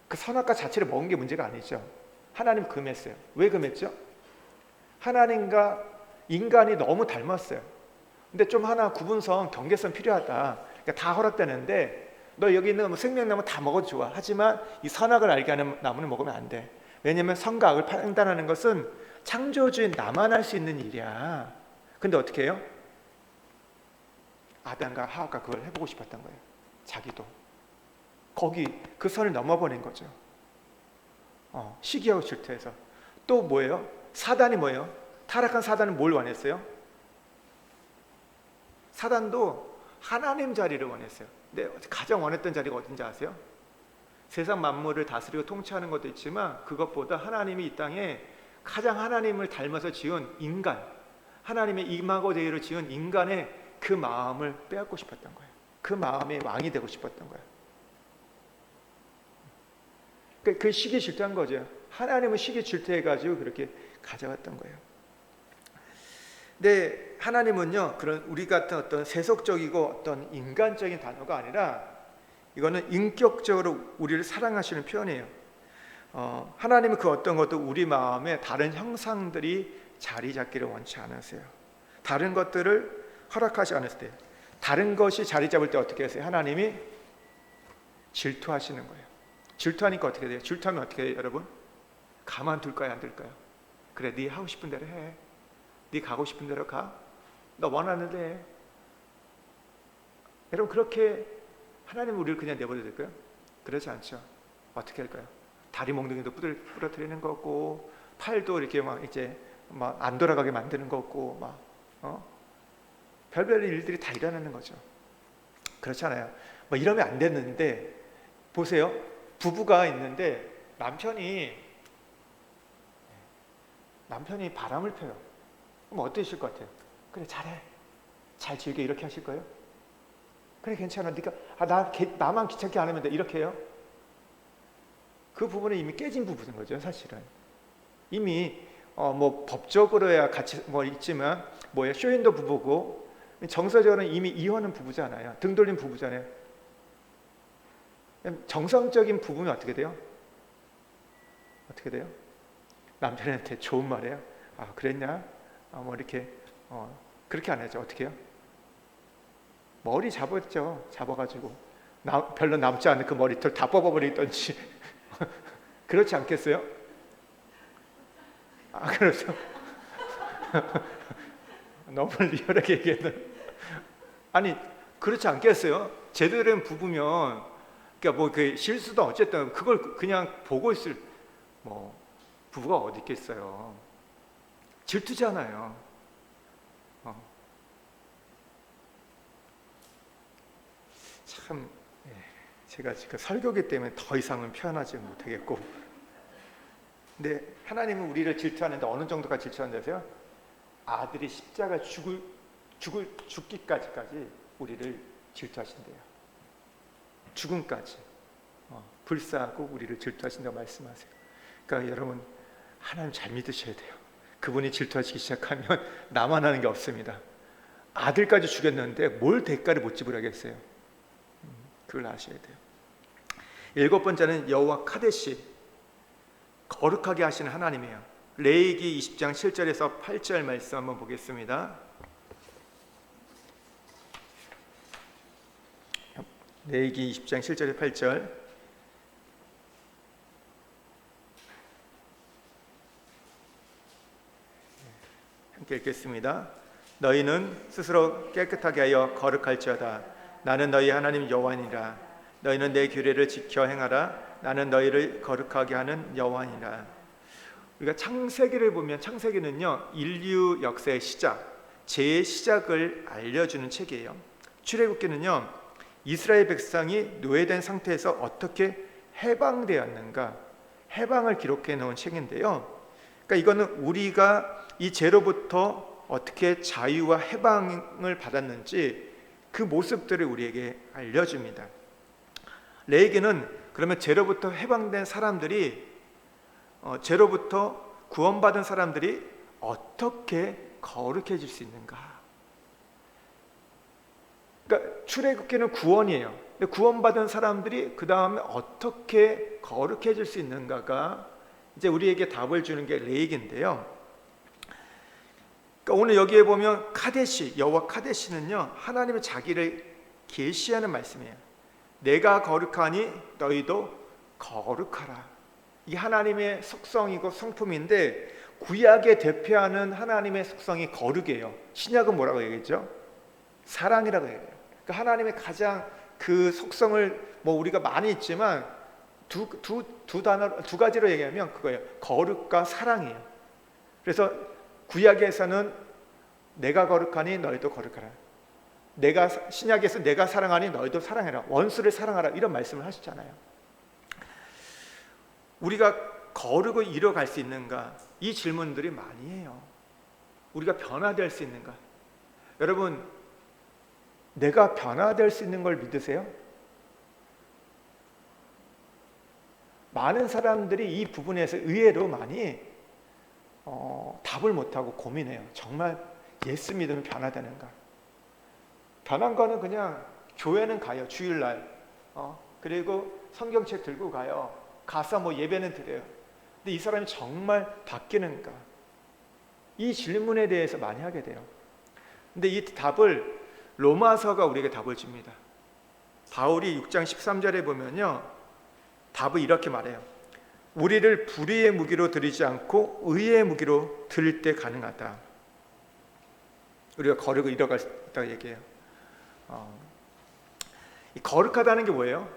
그 선악과 자체를 먹은 게 문제가 아니죠. 하나님 금했어요. 왜 금했죠? 하나님과 인간이 너무 닮았어요. 근데 좀 하나 구분선, 경계선 필요하다. 그러니까 다 허락되는데 너 여기 있는 생명나무 다 먹어도 좋아. 하지만 이 선악을 알게 하는 나무는 먹으면 안 돼. 왜냐하면 선과 악을 판단하는 것은 창조주인 나만 할 수 있는 일이야. 근데 어떻게 해요? 아담과 하와가 그걸 해보고 싶었던 거예요. 자기도 거기 그 선을 넘어버린 거죠. 시기하고 질투해서. 또 뭐예요? 사단이 뭐예요? 타락한 사단은 뭘 원했어요? 사단도 하나님 자리를 원했어요. 근데 가장 원했던 자리가 어딘지 아세요? 세상 만물을 다스리고 통치하는 것도 있지만 그것보다 하나님이 이 땅에 가장 하나님을 닮아서 지은 인간, 하나님의 이마고대로 지은 인간의 그 마음을 빼앗고 싶었던 거예요. 그 마음의 왕이 되고 싶었던 거예요. 그 시기 질투한 거죠. 하나님은 시기 질투해가지고 그렇게 가져갔던 거예요. 근데 하나님은요, 그런 우리 같은 어떤 세속적이고 어떤 인간적인 단어가 아니라 이거는 인격적으로 우리를 사랑하시는 표현이에요. 하나님은 그 어떤 것도 우리 마음에 다른 형상들이 자리 잡기를 원치 않으세요. 다른 것들을 허락하지 않으실 때, 다른 것이 자리 잡을 때 어떻게 하세요? 하나님이 질투하시는 거예요. 질투하니까 어떻게 돼요? 질투하면 어떻게 해요, 여러분? 가만둘까요, 안 둘까요? 그래, 네 하고 싶은 대로 해. 네 가고 싶은 대로 가. 너 원하는 데 해. 여러분, 그렇게 하나님은 우리를 그냥 내버려 둘까요? 그렇지 않죠. 어떻게 할까요? 다리 몽둥이도 부러뜨리는 거고, 팔도 이렇게 막 이제 막 안 돌아가게 만드는 거고, 막 별별 일들이 다 일어나는 거죠. 그렇잖아요. 뭐 이러면 안 됐는데, 보세요. 부부가 있는데 남편이 바람을 펴요. 그럼 어떠실 것 같아요? 그래, 잘해, 잘 즐겨, 이렇게 하실 거예요? 그래, 괜찮아, 네가 나만 귀찮게 안 하면 돼, 이렇게 해요? 그 부분은 이미 깨진 부분인 거죠, 사실은. 이미 뭐 법적으로야 같이 뭐 있지만 뭐야, 쇼윈도 부부고 정서적으로는 이미 이혼한 부부잖아요. 등 돌린 부부잖아요. 정상적인 부부면 어떻게 돼요? 어떻게 돼요? 남편한테 좋은 말이에요. 그랬냐? 뭐 이렇게 그렇게 안 하죠. 어떻게 해요? 머리 잡았죠. 잡아가지고 별로 남지 않은 그 머리털 다 뽑아버리던지 그렇지 않겠어요? 그렇죠. 너무 리얼하게 얘기해도 아니, 그렇지 않겠어요? 제대로 된 부부면, 그러니까 뭐 그 실수도 어쨌든 그걸 그냥 보고 있을 뭐 부부가 어디 있겠어요. 질투잖아요. 참, 제가 지금 설교기 때문에 더 이상은 표현하지 못하겠고, 근데 하나님은 우리를 질투하는데 어느 정도까지 질투한다세요? 아들이 십자가 죽기까지 우리를 질투하신대요. 죽음까지 불사하고 우리를 질투하신다고 말씀하세요. 그러니까 여러분, 하나님 잘 믿으셔야 돼요. 그분이 질투하시기 시작하면 나만 하는 게 없습니다. 아들까지 죽였는데 뭘 대가를 못 지불하겠어요? 그걸 아셔야 돼요. 7번째는 여호와 카데시, 거룩하게 하시는 하나님이에요. 레위기 20장 7절에서 8절 말씀 한번 보겠습니다. 레위기 20장 7절에 8절, 함께 읽겠습니다. 너희는 스스로 깨끗하게 하여 거룩할지어다. 나는 너희 하나님 여호와니라. 너희는 내 규례를 지켜 행하라. 나는 너희를 거룩하게 하는 여호와니라. 우리가 창세기를 보면, 창세기는요 인류 역사의 시작, 죄의 시작을 알려주는 책이에요. 출애굽기는요 이스라엘 백성이 노예된 상태에서 어떻게 해방되었는가, 해방을 기록해 놓은 책인데요. 그러니까 이거는 우리가 이 죄로부터 어떻게 자유와 해방을 받았는지 그 모습들을 우리에게 알려줍니다. 레위기는 그러면 죄로부터 해방된 사람들이, 죄로부터 구원받은 사람들이 어떻게 거룩해질 수 있는가. 그러니까 출애굽기는 구원이에요. 근데 구원받은 사람들이 그 다음에 어떻게 거룩해질 수 있는가가 이제 우리에게 답을 주는 게 레위기인데요. 그러니까 오늘 여기에 보면 카데시, 여호와 카데시는요 하나님의 자기를 계시하는 말씀이에요. 내가 거룩하니 너희도 거룩하라. 이 하나님의 속성이고 성품인데, 구약에 대표하는 하나님의 속성이 거룩이에요. 신약은 뭐라고 얘기했죠? 사랑이라고 얘기해요. 그러니까 하나님의 가장 그 속성을 우리가 많이 있지만 두 가지로 얘기하면 그거예요. 거룩과 사랑이에요. 그래서 구약에서는 내가 거룩하니 너희도 거룩하라. 신약에서 내가 사랑하니 너희도 사랑해라. 원수를 사랑하라. 이런 말씀을 하시잖아요. 우리가 거룩을 이뤄갈 수 있는가? 이 질문들이 많이 해요. 우리가 변화될 수 있는가? 여러분, 내가 변화될 수 있는 걸 믿으세요? 많은 사람들이 이 부분에서 의외로 많이 답을 못하고 고민해요. 정말 예수 믿으면 변화되는가? 변한 거는 그냥 교회는 가요. 주일날 그리고 성경책 들고 가요. 가서 예배는 드려요. 근데 이 사람이 정말 바뀌는가? 이 질문에 대해서 많이 하게 돼요. 근데 이 답을 로마서가 우리에게 답을 줍니다. 바울이 6장 13절에 보면요 답을 이렇게 말해요. 우리를 불의의 무기로 드리지 않고 의의 무기로 드릴 때 가능하다. 우리가 거룩을 이뤄갈 수 있다고 얘기해요. 이 거룩하다는 게 뭐예요?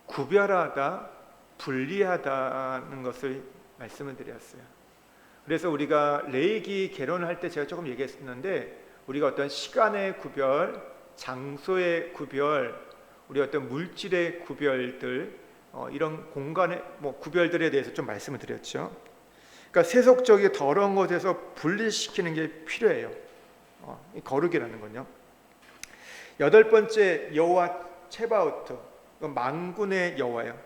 구별하다, 분리하다는 것을 말씀을 드렸어요. 그래서 우리가 레위기 개론을 할 때 제가 조금 얘기했었는데, 우리가 어떤 시간의 구별, 장소의 구별, 우리 어떤 물질의 구별들, 이런 공간의 구별들에 대해서 좀 말씀을 드렸죠. 그러니까 세속적인 더러운 것에서 분리시키는 게 필요해요. 이 거룩이라는 건요. 8번째 여호와 체바오트, 만군의 여호와예요.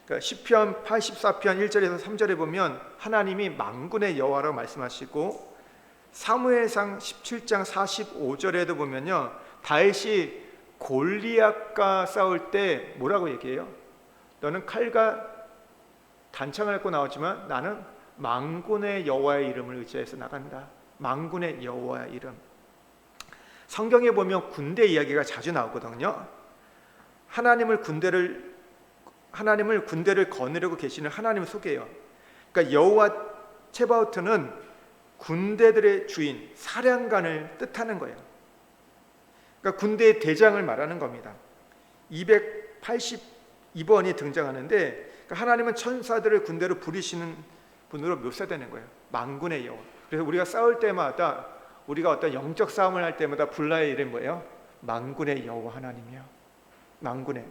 그러니까 시편 84편 1절에서 3절에 보면 하나님이 만군의 여호와라고 말씀하시고, 사무엘상 17장 45절에도 보면요 다윗이 골리앗과 싸울 때 뭐라고 얘기해요? 너는 칼과 단창을 갖고 나오지만 나는 만군의 여호와의 이름을 의지해서 나간다. 만군의 여호와의 이름. 성경에 보면 군대 이야기가 자주 나오거든요. 하나님을 군대를 거느리고 계시는 하나님을 소개해요. 그러니까 여호와 체바오트는 군대들의 주인, 사령관을 뜻하는 거예요. 그러니까 군대의 대장을 말하는 겁니다. 282번이 등장하는데, 그러니까 하나님은 천사들을 군대로 부리시는 분으로 묘사되는 거예요. 만군의 여호와. 그래서 우리가 싸울 때마다, 우리가 어떤 영적 싸움을 할 때마다 불러야 이름이 뭐예요? 만군의 여호와 하나님이요. 만군의,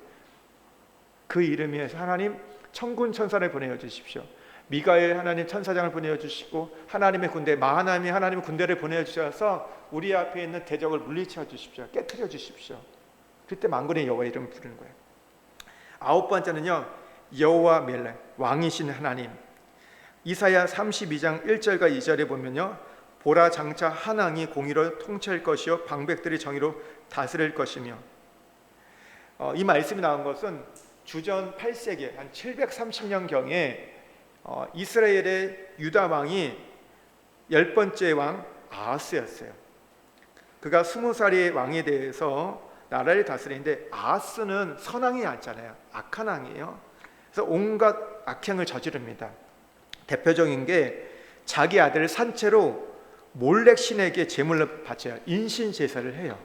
그 이름에서 하나님 천군 천사를 보내어 주십시오. 미가엘 하나님 천사장을 보내어 주시고 하나님의 군대, 마하나임이 하나님의 군대를 보내어 주셔서 우리 앞에 있는 대적을 물리쳐 주십시오. 깨트려 주십시오. 그때 만군의 여호와 이름을 부르는 거예요. 아홉 번째는요, 여호와 멜렉, 왕이신 하나님. 이사야 32장 1절과 2절에 보면요, 보라 장차 한왕이 공의로 통치할 것이요 방백들이 정의로 다스릴 것이며, 이 말씀이 나온 것은 주전 8세기 한 730년경에 이스라엘의 유다 왕이 10번째 왕 아하스였어요. 그가 20살의 왕에 대해서 나라를 다스리는데, 아하스는 선왕이 아니잖아요. 악한 왕이에요. 그래서 온갖 악행을 저지릅니다. 대표적인 게 자기 아들을 산채로 몰렉 신에게 제물로 바쳐요. 인신 제사를 해요.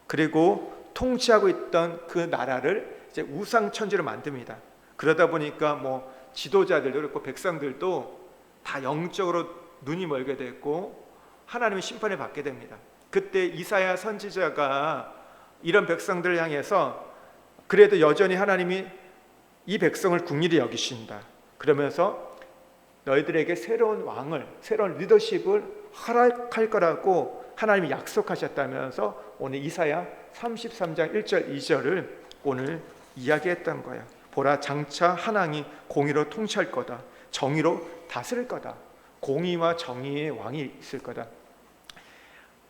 그리고 통치하고 있던 그 나라를 이제 우상 천지로 만듭니다. 그러다 보니까 뭐 지도자들도 그렇고 백성들도 다 영적으로 눈이 멀게 됐고 하나님의 심판을 받게 됩니다. 그때 이사야 선지자가 이런 백성들을 향해서 그래도 여전히 하나님이 이 백성을 긍휼히 여기신다, 그러면서 너희들에게 새로운 왕을, 새로운 리더십을 허락할 거라고 하나님이 약속하셨다면서 오늘 이사야 33장 1절 2절을 오늘 이야기했던 거예요. 보라 장차 한왕이 공의로 통치할 거다, 정의로 다스릴 거다. 공의와 정의의 왕이 있을 거다.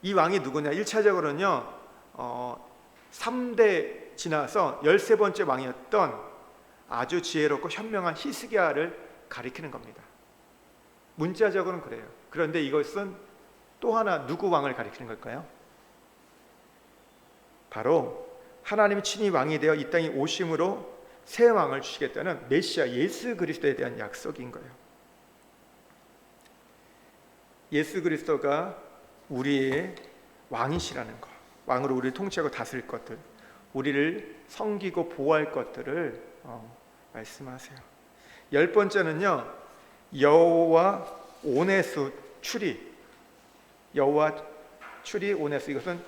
이 왕이 누구냐? 1차적으로는요 3대 지나서 13번째 왕이었던 아주 지혜롭고 현명한 히스기야를 가리키는 겁니다. 문자적으로는 그래요. 그런데 이것은 또 하나 누구 왕을 가리키는 걸까요? 바로 하나님이 친히 왕이 되어 이 땅에 오심으로 새 왕을 주시겠다는 메시아 예수 그리스도에 대한 약속인 거예요. 예수 그리스도가 우리의 왕이시라는 것, 왕으로 우리를 통치하고 다스릴 것들, 우리를 섬기고 보호할 것들을 말씀하세요. 10번째는요 여호와 오네수 추리. 여호와 추리 오네수, 이것은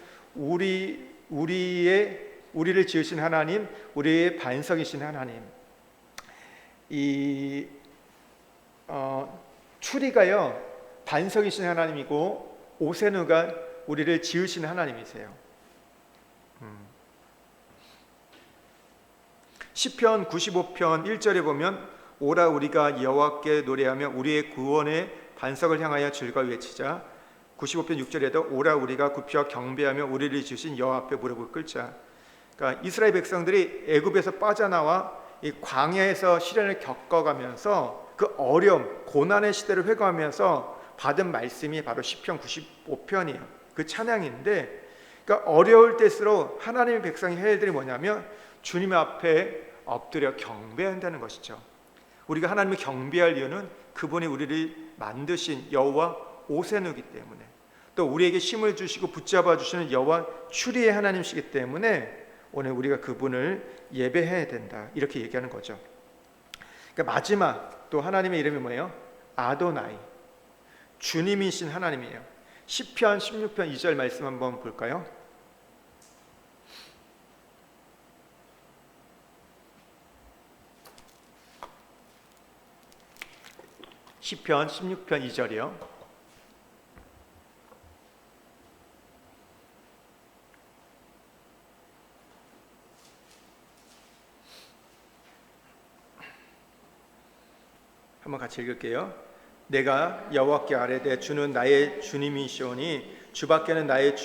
우리를 지으신 하나님, 우리의 반석이신 하나님. 이 추리가요 반석이신 하나님이고, 오세누가 우리를 지으신 하나님이세요. 시편 95편 1절에 보면 오라 우리가 여호와께 노래하며 우리의 구원의 반석을 향하여 즐거이 외치자. 95편 6절에도 오라 우리가 굽혀 경배하며 우리를 지으신 여호와 앞에 무릎을 꿇자. 그러니까 이스라엘 백성들이 애굽에서 빠져나와 이 광야에서 시련을 겪어가면서 그 어려움, 고난의 시대를 회고하면서 받은 말씀이 바로 시편 95편이에요. 그 찬양인데, 그러니까 어려울 때일수록 하나님의 백성의 해야 할 일이 뭐냐면 주님 앞에 엎드려 경배한다는 것이죠. 우리가 하나님을 경배할 이유는 그분이 우리를 만드신 여호와 오세누기 때문에, 또 우리에게 힘을 주시고 붙잡아 주시는 여호와 추리의 하나님이시기 때문에 오늘 우리가 그분을 예배해야 된다, 이렇게 얘기하는 거죠. 그러니까 마지막 또 하나님의 이름이 뭐예요? 아도나이, 주님이신 하나님이에요. 시편 16편 2절 말씀 한번 볼까요? 시편 16편 2절이요. 한번 같이 읽을게요. 내가 여호와께 아뢰되 주는 나의 주님이시오니 주밖에는 나의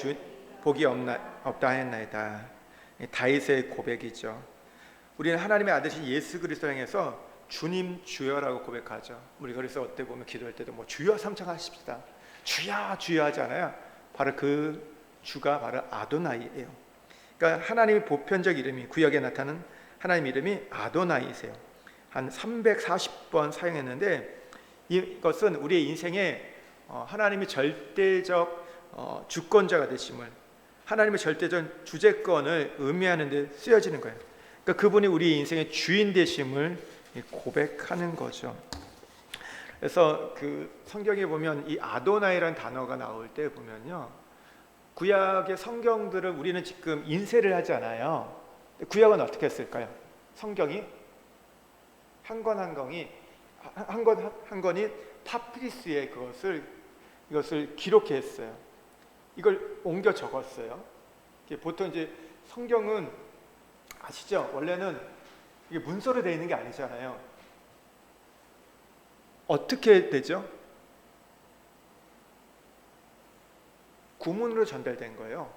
복이 없다 했나이다. 다윗의 고백이죠. 우리는 하나님의 아들이신 예수 그리스도를 향해서 주님 주여라고 고백하죠. 우리 그래서 어때 보면 기도할 때도 뭐 주여 삼창하십시다, 주여 주여 하잖아요. 바로 그 주가 바로 아도나이예요. 그러니까 하나님의 보편적 이름이, 구약에 나타나는 하나님 이름이 아도나이세요. 한 340번 사용했는데, 이것은 우리의 인생에 하나님의 절대적 주권자가 되심을, 하나님의 절대적 주재권을 의미하는 데 쓰여지는 거예요. 그러니까 그분이 우리 인생의 주인 되심을 고백하는 거죠. 그래서 그 성경에 보면 이 아도나이라는 단어가 나올 때 보면요, 구약의 성경들을 우리는 지금 인쇄를 하지 않아요. 구약은 어떻게 했을까요? 성경이 한 권 한 권이 한 권이 파피루스에 이것을 기록했어요. 이걸 옮겨 적었어요. 보통 이제 성경은 아시죠? 원래는 이게 문서로 되어 있는 게 아니잖아요. 어떻게 되죠? 구문으로 전달된 거예요.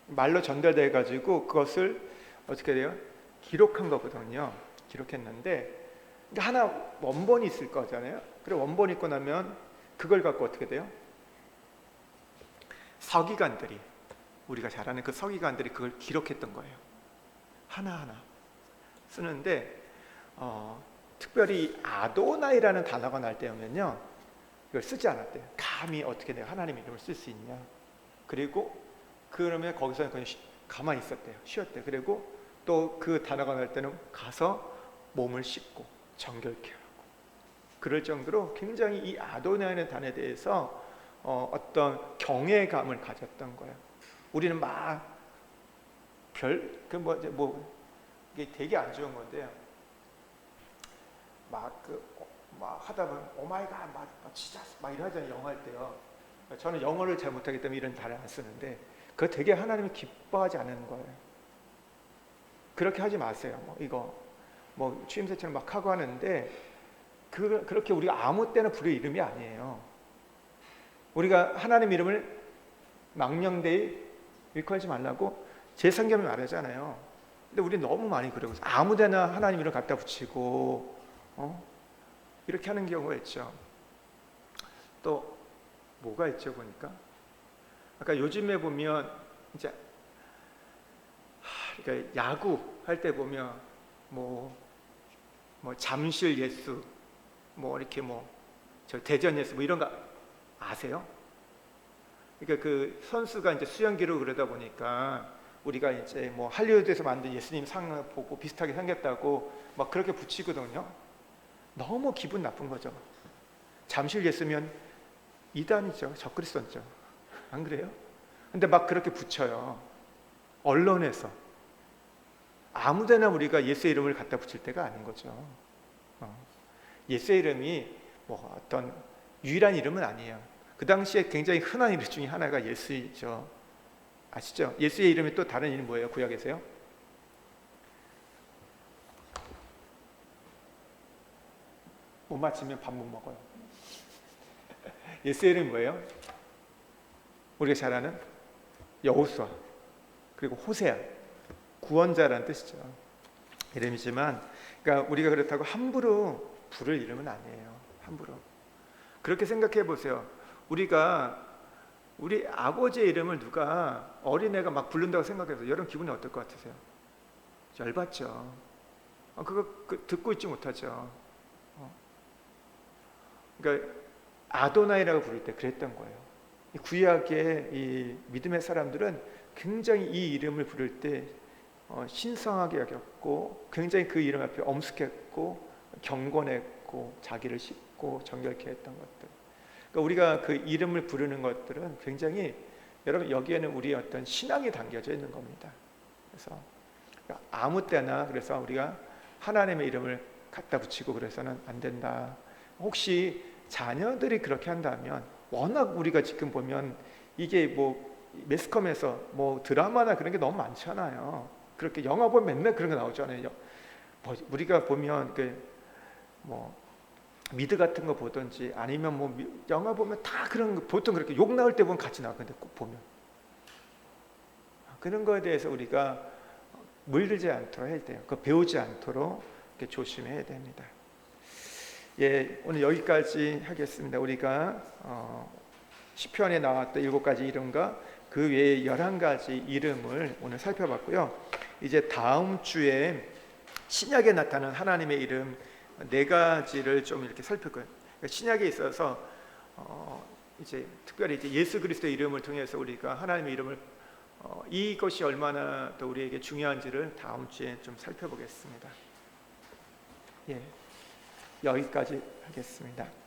말로 전달돼 가지고 그것을 어떻게 돼요? 기록한 거거든요. 기록했는데 하나 원본이 있을 거잖아요. 그래, 원본이 있고 나면 그걸 갖고 어떻게 돼요? 서기관들이, 우리가 잘 아는 그 서기관들이 그걸 기록했던 거예요. 하나하나 쓰는데 특별히 아도나이라는 단어가 날 때면요, 이걸 쓰지 않았대요. 감히 어떻게 내가 하나님 이름을 쓸 수 있냐. 그리고 그러면 거기서 그냥 가만히 있었대요. 쉬었대요. 그리고 또 그 단어가 날 때는 가서 몸을 씻고 정결케 하고, 그럴 정도로 굉장히 이 아도나이라는 단어에 대해서 어떤 경외감을 가졌던 거예요. 우리는 막 이게 되게 안 좋은 건데요. 막 하다 보면 오마이갓 막 지자스 막 이러 하잖아요. 영어 할 때요. 저는 영어를 잘 못하기 때문에 이런 단어를 안 쓰는데 그거 되게 하나님이 기뻐하지 않는 거예요. 그렇게 하지 마세요. 이거 취임새처럼 막 하고 하는데 그렇게 우리가 아무 때나 부를 이름이 아니에요. 우리가 하나님 이름을 망령되이 일컬지 말라고 제 성경에 말하잖아요. 근데 우리 너무 많이 그러고 아무데나 하나님 이름 갖다 붙이고 이렇게 하는 경우가 있죠. 또 뭐가 있죠 보니까 아까 요즘에 보면 이제 그러니까 야구 할 때 보면 뭐 잠실 예수 이렇게 저 대전 예수 이런 거 아세요? 그러니까 그 선수가 이제 수영기로 그러다 보니까 우리가 이제 할리우드에서 만든 예수님 상 보고 비슷하게 생겼다고 막 그렇게 붙이거든요. 너무 기분 나쁜 거죠. 잠실 예수면 이단이죠. 적그리스도죠. 안 그래요? 근데 막 그렇게 붙여요. 언론에서. 아무데나 우리가 예수의 이름을 갖다 붙일 때가 아닌 거죠. 예수의 이름이 어떤 유일한 이름은 아니에요. 그 당시에 굉장히 흔한 이름 중에 하나가 예수이죠. 아시죠? 예수의 이름이 또 다른 이름 뭐예요? 구약에서요? 못 맞히면 밥 못 먹어요. 예수의 이름이 뭐예요? 우리가 잘 아는 여호수아, 그리고 호세아, 구원자라는 뜻이죠. 이름이지만, 그러니까 우리가 그렇다고 함부로 부를 이름은 아니에요. 함부로. 그렇게 생각해 보세요. 우리 아버지의 이름을 누가 어린애가 막 부른다고 생각해서 여러분 기분이 어떨 것 같으세요? 열받죠. 그거 듣고 있지 못하죠. 그러니까 아도나이라고 부를 때 그랬던 거예요. 구약의 이 믿음의 사람들은 굉장히 이 이름을 부를 때 신성하게 여겼고 굉장히 그 이름 앞에 엄숙했고 경건했고 자기를 싣고 정결케 했던 것들. 그러니까 우리가 그 이름을 부르는 것들은 굉장히 여러분 여기에는 우리의 어떤 신앙이 담겨져 있는 겁니다. 그래서 아무 때나 그래서 우리가 하나님의 이름을 갖다 붙이고 그래서는 안 된다. 혹시 자녀들이 그렇게 한다면 워낙 우리가 지금 보면 이게 매스컴에서 드라마나 그런 게 너무 많잖아요. 그렇게 영화 보면 맨날 그런 거 나오잖아요. 우리가 보면 미드 같은 거 보든지 아니면 영화 보면 다 그런 거 보통 그렇게 욕 나올 때 보면 같이 나오는데 꼭 보면 그런 거에 대해서 우리가 물들지 않도록 해야 돼요. 그 배우지 않도록 이렇게 조심해야 됩니다. 예, 오늘 여기까지 하겠습니다. 우리가 시편에 나왔던 7가지 이름과 그 외에 11가지 이름을 오늘 살펴봤고요. 이제 다음 주에 신약에 나타난 하나님의 이름 4가지를 좀 이렇게 살펴볼 거예요. 그러니까 신약에 있어서 이제 특별히 이제 예수 그리스도의 이름을 통해서 우리가 하나님의 이름을 이것이 얼마나 더 우리에게 중요한지를 다음 주에 좀 살펴보겠습니다. 예. 여기까지 하겠습니다.